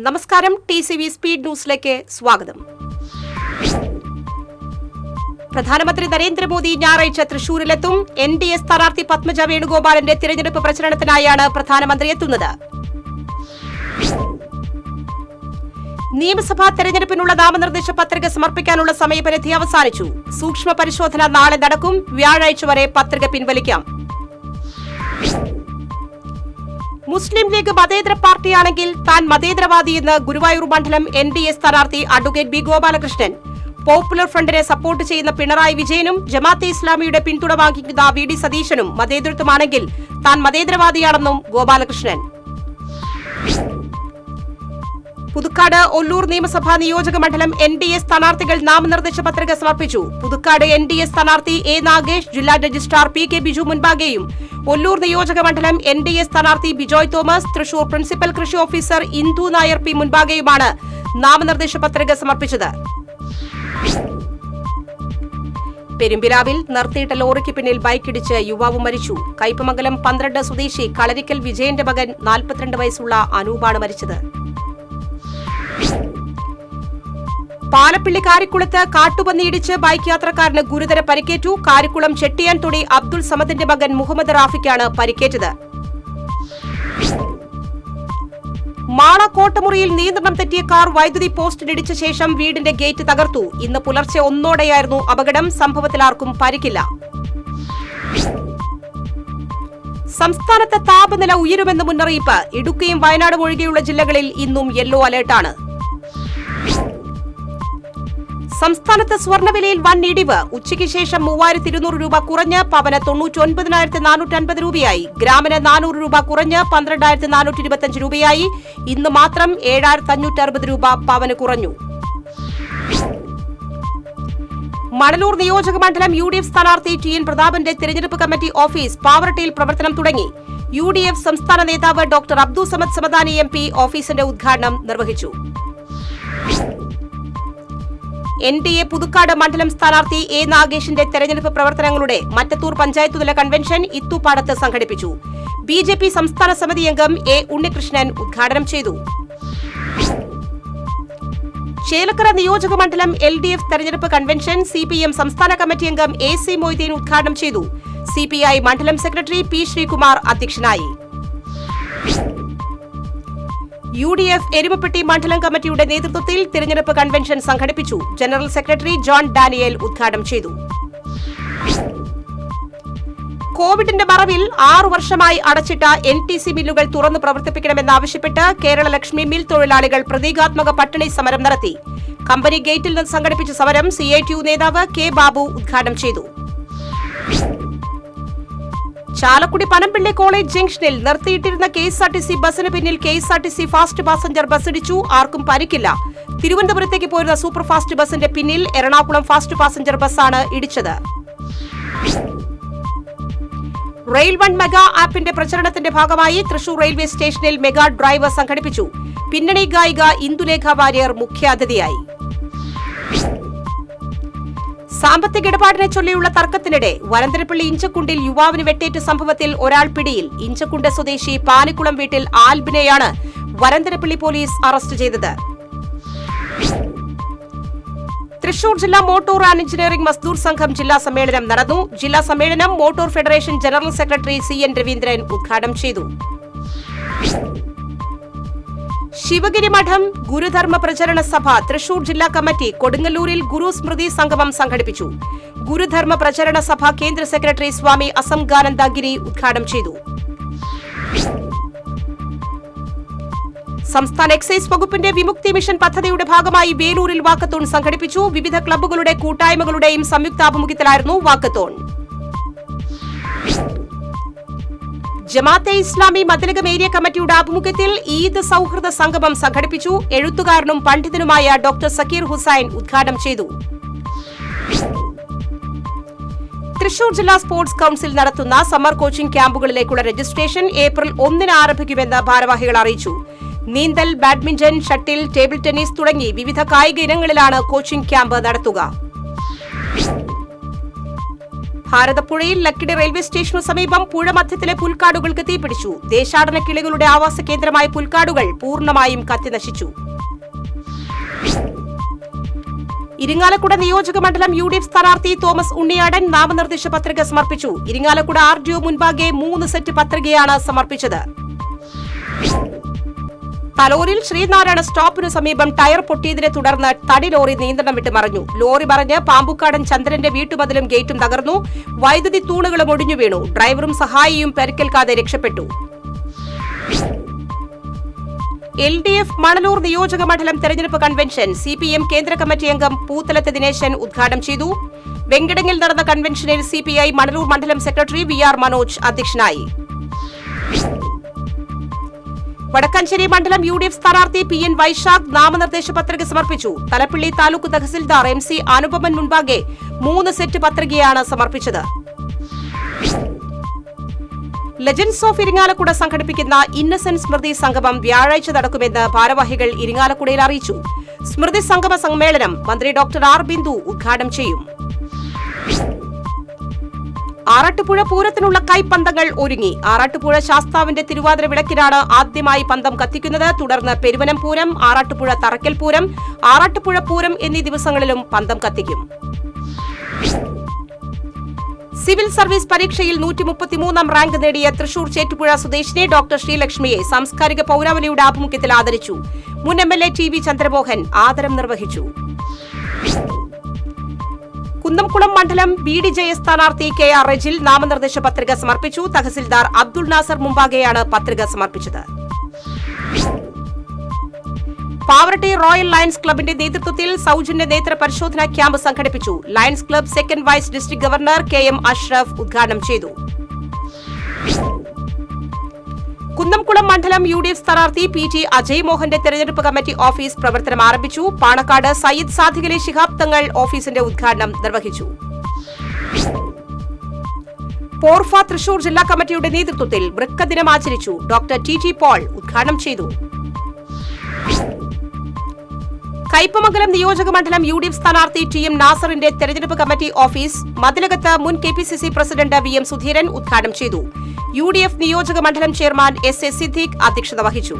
നമസ്കാരം, TCV speed ന്യൂസിലേക്ക് സ്വാഗതം. പ്രധാനമന്ത്രി നരേന്ദ്രമോദി ഞായറാഴ്ച തൃശൂരിലെത്തും. NDA സ്ഥാനാർത്ഥി പത്മജ വേണുഗോപാലിന്റെ തിരഞ്ഞെടുപ്പ് പ്രചരണത്തിനായാണ് പ്രധാനമന്ത്രി എത്തുന്നത്. നിയമസഭാ തെരഞ്ഞെടുപ്പിനുള്ള നാമനിർദ്ദേശ പത്രിക സമർപ്പിക്കാനുള്ള സമയപരിധി അവസാനിച്ചു. സൂക്ഷ്മ പരിശോധന നാളെ നടക്കും. വ്യാഴാഴ്ച വരെ പത്രിക പിൻവലിക്കാം. മുസ്ലിം ലീഗ് മതേതര പാർട്ടിയാണെങ്കിൽ താൻ മതേതരവാദിയെന്ന് ഗുരുവായൂർ മണ്ഡലം NDA സ്ഥാനാർത്ഥി അഡ്വക്കേറ്റ് B. ഗോപാലകൃഷ്ണൻ. പോപ്പുലർ ഫ്രണ്ടിനെ സപ്പോർട്ട് ചെയ്യുന്ന പിണറായി വിജയനും ജമാഅത്തെ ഇസ്ലാമിയുടെ പിന്തുണ വാങ്ങിക്കുന്ന VD സതീശനും മതേതരത്വമാണെങ്കിൽ താൻ മതേതരവാദിയാണെന്നും ഗോപാലകൃഷ്ണൻ. പുതുക്കാട് ഒല്ലൂർ നിയമസഭാ നിയോജക മണ്ഡലം NDA സ്ഥാനാർത്ഥികൾ നാമനിർദ്ദേശ പത്രിക സമർപ്പിച്ചു. പുതുക്കാട് NDA സ്ഥാനാർത്ഥി A. നാഗേഷ് ജില്ലാ രജിസ്ട്രാർ PK ബിജു മുൻപാകെയും ഒല്ലൂർ നിയോജക മണ്ഡലം NDA സ്ഥാനാർത്ഥി ബിജോയ് തോമസ്, തൃശൂർ പ്രിൻസിപ്പൽ കൃഷി ഓഫീസർ ഇന്ദു നായർ P. മുൻപാകെയുമാണ് നാമനിർദ്ദേശ പത്രിക സമർപ്പിച്ചത്. പെരുമ്പിലാവിൽ നിർത്തിയിട്ട ലോറിക്ക് പിന്നിൽ ബൈക്കിടിച്ച് യുവാവ് മരിച്ചു. കയ്പമംഗലം 12 സ്വദേശി കളരിക്കൽ വിജയന്റെ മകൻ 42 വയസ്സുള്ള അനൂപാണ് മരിച്ചത്. പാലപ്പിള്ളി കാരിക്കുളത്ത് കാട്ടുപന്നിയിടിച്ച് ബൈക്ക് യാത്രക്കാരന് ഗുരുതര പരിക്കേറ്റു. കാരിക്കുളം ചെട്ടിയാൻ തൊടി അബ്ദുൾ സമദിന്റെ മകൻ മുഹമ്മദ് റാഫിക്കാണ് പരിക്കേറ്റത്. മാള കോട്ടമുറിയിൽ നിയന്ത്രണം തെറ്റിയ കാർ വൈദ്യുതി പോസ്റ്റിലിടിച്ച ശേഷം വീടിന്റെ ഗേറ്റ് തകർത്തു. ഇന്ന് പുലർച്ചെ 1:00 അപകടം. സംഭവത്തിൽ ആർക്കും പരിക്കില്ല. സംസ്ഥാനത്ത് താപനില ഉയരുമെന്ന് മുന്നറിയിപ്പ്. ഇടുക്കിയും വയനാടും ഒഴികെയുള്ള ജില്ലകളിൽ ഇന്നും യെല്ലോ അലർട്ടാണ്. സംസ്ഥാനത്ത് സ്വർണ്ണവിലയിൽ വൻ ഇടിവ്. ഉച്ചയ്ക്ക് ശേഷം 3200 രൂപ കുറഞ്ഞ് പവന് 99,450 രൂപയായി. ഗ്രാമിന് 400 രൂപ കുറഞ്ഞ് 12,425 രൂപയായി. ഇന്ന് മാത്രം 7,560 രൂപ പവന് കുറഞ്ഞു. മണലൂർ നിയോജക മണ്ഡലം UDF സ്ഥാനാർത്ഥി TN പ്രതാപന്റെ തിരഞ്ഞെടുപ്പ് കമ്മിറ്റി ഓഫീസ് പാവറട്ടിയിൽ പ്രവർത്തനം തുടങ്ങി. UDF സംസ്ഥാന നേതാവ് ഡോക്ടർ അബ്ദുൾ സമദ് സമദാനി MP ഓഫീസിന്റെ ഉദ്ഘാടനം നിർവഹിച്ചു. NDA പുതുക്കാട് മണ്ഡലം സ്ഥാനാർത്ഥി A. നാഗേഷിന്റെ തെരഞ്ഞെടുപ്പ് പ്രവർത്തനങ്ങളുടെ മറ്റത്തൂർ പഞ്ചായത്തുതല കൺവെൻഷൻ ഇത്തുപാടത്ത് സംഘടിപ്പിച്ചു. BJP സംസ്ഥാന സമിതി അംഗം A. ഉണ്ണികൃഷ്ണൻ ഉദ്ഘാടനം ചെയ്തു. ചേലക്കര നിയോജക മണ്ഡലം LDF തെരഞ്ഞെടുപ്പ് കൺവെൻഷൻ CPM സംസ്ഥാന കമ്മിറ്റി അംഗം AC മൊയ്തീൻ ഉദ്ഘാടനം ചെയ്തു. CPI മണ്ഡലം സെക്രട്ടറി P. ശ്രീകുമാർ അധ്യക്ഷനായി. UDF എരുമപ്പെട്ടി മണ്ഡലം കമ്മിറ്റിയുടെ നേതൃത്വത്തിൽ തിരഞ്ഞെടുപ്പ് കൺവെൻഷൻ സംഘടിപ്പിച്ചു. ജനറൽ സെക്രട്ടറി ജോൺ ഡാനിയേൽ ഉദ്ഘാടനം ചെയ്തു. കോവിഡിന്റെ മറവിൽ 6 വർഷമായി അടച്ചിട്ട NTC മില്ലുകൾ തുറന്നു പ്രവർത്തിപ്പിക്കണമെന്നാവശ്യപ്പെട്ട് കേരള ലക്ഷ്മി മിൽ തൊഴിലാളികൾ പ്രതീകാത്മക പട്ടിണി സമരം നടത്തി. കമ്പനി ഗേറ്റിൽ നിന്ന് സംഘടിപ്പിച്ച സമരം CITU നേതാവ് K. ബാബു ഉദ്ഘാടനം ചെയ്തു. ചാലക്കുടി പനമ്പിള്ളി കോളേജ് ജംഗ്ഷനിൽ നിർത്തിയിട്ടിരുന്ന KSRTC ബസിന് പിന്നിൽ KSRTC ഫാസ്റ്റ് പാസഞ്ചർ ബസ് ഇടിച്ചു. ആർക്കും പരിക്കില്ല. തിരുവനന്തപുരത്തേക്ക് പോയിരുന്ന സൂപ്പർ ഫാസ്റ്റ് ബസിന്റെ പിന്നിൽ എറണാകുളം ഫാസ്റ്റ് പാസഞ്ചർ ബസ്സാണ് ഇടിച്ചത്. റെയിൽ വൺ മെഗാ ആപ്പിന്റെ പ്രചരണത്തിന്റെ ഭാഗമായി തൃശൂർ റെയിൽവേ സ്റ്റേഷനിൽ മെഗാ ഡ്രൈവ് സംഘടിപ്പിച്ചു. പിന്നണി ഗായിക ഇന്ദുലേഖ വാര്യർ മുഖ്യാതിഥിയായി. സാമ്പത്തിക ഇടപാടിനെ ചൊല്ലിയുള്ള തർക്കത്തിനിടെ വരന്തരപ്പള്ളി ഇഞ്ചക്കുണ്ടിൽ യുവാവിന് വെട്ടേറ്റ സംഭവത്തിൽ ഒരാൾ പിടിയിൽ. ഇഞ്ചക്കുണ്ട് സ്വദേശി പാനിക്കുളം വീട്ടിൽ ആൽബിനെയാണ് വരന്തരപ്പള്ളി പോലീസ് അറസ്റ്റ് ചെയ്തത്. തൃശൂർ ജില്ലാ മോട്ടോർ ആൻഡ് എഞ്ചിനീയറിംഗ് മസ്ദൂർ സംഘം ജില്ലാ സമ്മേളനം നടന്നു. ജില്ലാ സമ്മേളനം motor federation general secretary CN Raveendran ഉദ്ഘാടനം ചെയ്തു. ശിവഗിരി മഠം ഗുരുധർമ്മ പ്രചരണ സഭ തൃശൂർ ജില്ലാ കമ്മിറ്റി കൊടുങ്ങല്ലൂരിൽ ഗുരു സ്മൃതി സംഗമം സംഘടിപ്പിച്ചു. ഗുരുധർമ്മ പ്രചരണ സഭ കേന്ദ്ര സെക്രട്ടറി സ്വാമി അസംഗാനന്ദഗിരി ഉദ്ഘാടനം ചെയ്തു. സംസ്ഥാന എക്സൈസ് വകുപ്പിന്റെ വിമുക്തി മിഷൻ പദ്ധതിയുടെ ഭാഗമായി വേലൂരിൽ വാക്കത്തോൺ സംഘടിപ്പിച്ചു. വിവിധ ക്ലബ്ബുകളുടെ കൂട്ടായ്മകളുടെയും സംയുക്താഭിമുഖ്യത്തിലായിരുന്നു വാക്കത്തോൺ. ജമാഅത്തെ ഇസ്ലാമി മദ്ലകം ഏരിയ കമ്മിറ്റിയുടെ ആഭിമുഖ്യത്തിൽ ഈദ് സൌഹൃദ സംഗമം സംഘടിപ്പിച്ചു. എഴുത്തുകാരനും പണ്ഡിതനുമായ ഡോക്ടർ സക്കീർ ഹുസൈൻ ഉദ്ഘാടനം ചെയ്തു. തൃശൂർ ജില്ലാ സ്പോർട്സ് കൌൺസിൽ നടത്തുന്ന സമ്മർ കോച്ചിംഗ് ക്യാമ്പുകളിലേക്കുള്ള രജിസ്ട്രേഷൻ ഏപ്രിൽ 1 ആരംഭിക്കുമെന്ന് ഭാരവാഹികൾ അറിയിച്ചു. നീന്തൽ, ബാഡ്മിന്റൺ, ഷട്ടിൽ, ടേബിൾ ടെന്നീസ് തുടങ്ങി വിവിധ കായിക ഇനങ്ങളിലാണ് കോച്ചിംഗ് ക്യാമ്പ് നടത്തുക. ഭാരതപ്പുഴയിൽ ലക്കിടി റെയിൽവേ സ്റ്റേഷനു സമീപം പുഴ മധ്യത്തിലെ പുൽക്കാടുകൾക്ക് തീപിടിച്ചു. ദേശാടന കിളികളുടെ ആവാസ കേന്ദ്രമായ പുൽക്കാടുകൾ പൂർണ്ണമായും കത്തിനശിച്ചു. ഇരിങ്ങാലക്കുട നിയോജക മണ്ഡലം UDF സ്ഥാനാർത്ഥി തോമസ് ഉണ്ണിയാടൻ നാമനിർദ്ദേശ പത്രിക സമർപ്പിച്ചു. ഇരിങ്ങാലക്കുട RDO മുൻപാകെ 3 സെറ്റ് പത്രികയാണ് സമർപ്പിച്ചത്. തലോരിൽ ശ്രീനാരായണ സ്റ്റോപ്പിനു സമീപം ടയർ പൊട്ടിയതിനെ തുടർന്ന് തടി ലോറി നിയന്ത്രണം വിട്ട് മറിഞ്ഞു. ലോറി മറിഞ്ഞ് പാമ്പുക്കാടൻ ചന്ദ്രന്റെ വീട്ടുമതിലും ഗേറ്റും തകർന്നു. വൈദ്യുതി തൂണുകളും ഒടിഞ്ഞു വീണു. ഡ്രൈവറും സഹായിയും പരിക്കേൽക്കാതെ രക്ഷപ്പെട്ടു. LDF മണലൂർ നിയോജക മണ്ഡലം തെരഞ്ഞെടുപ്പ് കൺവെൻഷൻ CPM കേന്ദ്ര കമ്മിറ്റി അംഗം പൂത്തലത്ത് ദിനേശൻ ഉദ്ഘാടനം ചെയ്തു. വെങ്കിടങ്ങിൽ നടന്ന കൺവെൻഷനിൽ CPI മണലൂർ മണ്ഡലം സെക്രട്ടറി VR മനോജ് അധ്യക്ഷനായി. വടക്കാഞ്ചേരി മണ്ഡലം UDF സ്ഥാനാർത്ഥി PN വൈശാഖ് നാമനിർദ്ദേശ പത്രിക സമർപ്പിച്ചു. തലപ്പള്ളി താലൂക്ക് തഹസിൽദാർ MC അനുപമൻ മുൻപാകെ 3 സെറ്റ് പത്രികയാണ് സമർപ്പിച്ചത്. ലെജൻഡ്സ് ഓഫ് ഇരിങ്ങാലക്കുട സംഘടിപ്പിക്കുന്ന ഇന്നസെന്റ് സ്മൃതി സംഗമം വ്യാഴാഴ്ച നടക്കുമെന്ന് ഭാരവാഹികൾ ഇരിങ്ങാലക്കുടയിൽ അറിയിച്ചു. സ്മൃതി സംഗമ സമ്മേളനം മന്ത്രി ഡോക്ടർ R ബിന്ദു ഉദ്ഘാടനം ചെയ്യും. ആറാട്ടുപുഴ പൂരത്തിനുള്ള കൈപ്പന്തങ്ങൾ ഒരുങ്ങി. ആറാട്ടുപുഴ ശാസ്താവിന്റെ തിരുവാതിര വിളക്കിനാണ് ആദ്യമായി പന്തം കത്തിക്കുന്നത്. തുടർന്ന് പെരുവനം പൂരം, ആറാട്ടുപുഴ തറക്കൽ പൂരം, ആറാട്ടുപുഴ പൂരം എന്നീ ദിവസങ്ങളിലും പന്തം കത്തിക്കും. സിവിൽ സർവീസ് പരീക്ഷയിൽ 133 റാങ്ക് നേടിയ തൃശൂർ ചേറ്റുപുഴ സ്വദേശിനി ഡോക്ടർ ശ്രീലക്ഷ്മിയെ സാംസ്കാരിക പൌരാവലിയുടെ ആഭിമുഖ്യത്തിൽ ആദരിച്ചു. മുൻ MLA TV ചന്ദ്രമോഹൻ ആദരം നിർവഹിച്ചു. കുന്നംകുളം മണ്ഡലം BDJS സ്ഥാനാർത്ഥി KR റെജിൽ നാമനിർദ്ദേശ പത്രിക സമർപ്പിച്ചു. തഹസിൽദാർ അബ്ദുൾ നാസർ മുമ്പാകെയാണ് പത്രിക സമർപ്പിച്ചത്. പാവറട്ടി റോയൽ ലയൺസ് ക്ലബിന്റെ നേതൃത്വത്തിൽ സൗജന്യ നേത്ര പരിശോധനാ ക്യാമ്പ് സംഘടിപ്പിച്ചു. Lions club second vice district governor KM Ashraf ഉദ്ഘാടനം ചെയ്തു. കുന്നംകുളം മണ്ഡലം UDF സ്ഥാനാർത്ഥി PT അജയ് മോഹന്റെ തെരഞ്ഞെടുപ്പ് കമ്മിറ്റി ഓഫീസ് പ്രവർത്തനം ആരംഭിച്ചു. പാണക്കാട് സയ്യിദ് സാദിഖലി ശിഹാബ് തങ്ങൾ ഓഫീസിന്റെ ഉദ്ഘാടനം നിർവഹിച്ചു. പോർഫ തൃശൂർ ജില്ലാ കമ്മിറ്റിയുടെ നേതൃത്വത്തിൽ വൃക്ക ദിനം ആചരിച്ചു. ഡോക്ടർ TT പോൾ ഉദ്ഘാടനം ചെയ്തു. കയ്പമംഗലം നിയോജക മണ്ഡലം UDF സ്ഥാനാർത്ഥി TM നാസറിന്റെ തെരഞ്ഞെടുപ്പ് കമ്മിറ്റി ഓഫീസ് മതിലകത്ത് മുൻ KPCC പ്രസിഡന്റ് VM സുധീരൻ ഉദ്ഘാടനം ചെയ്തു. UDF നിയോജക മണ്ഡലം ചെയർമാൻ SA സിദ്ദീഖ് അധ്യക്ഷത വഹിച്ചു.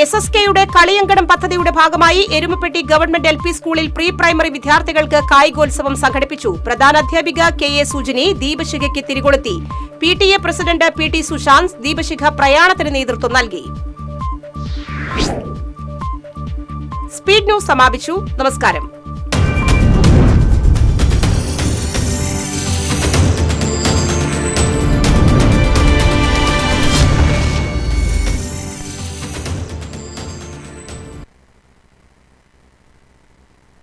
SSKയുടെ കളിയങ്കണം പദ്ധതിയുടെ ഭാഗമായി എരുമപ്പെട്ടി ഗവൺമെന്റ് LP സ്കൂളിൽ പ്രീ പ്രൈമറി വിദ്യാർത്ഥികൾക്ക് കായികോത്സവം സംഘടിപ്പിച്ചു. പ്രധാനാധ്യാപിക KA സുജിനി ദീപശിഖയ്ക്ക് തിരികൊളുത്തി. PTA പ്രസിഡന്റ് PT സുശാന്ത് ദീപശിഖ പ്രയാണത്തിന് നേതൃത്വം നൽകി. സ്പീഡ് ന്യൂസ് സമാപിച്ചു. നമസ്കാരം.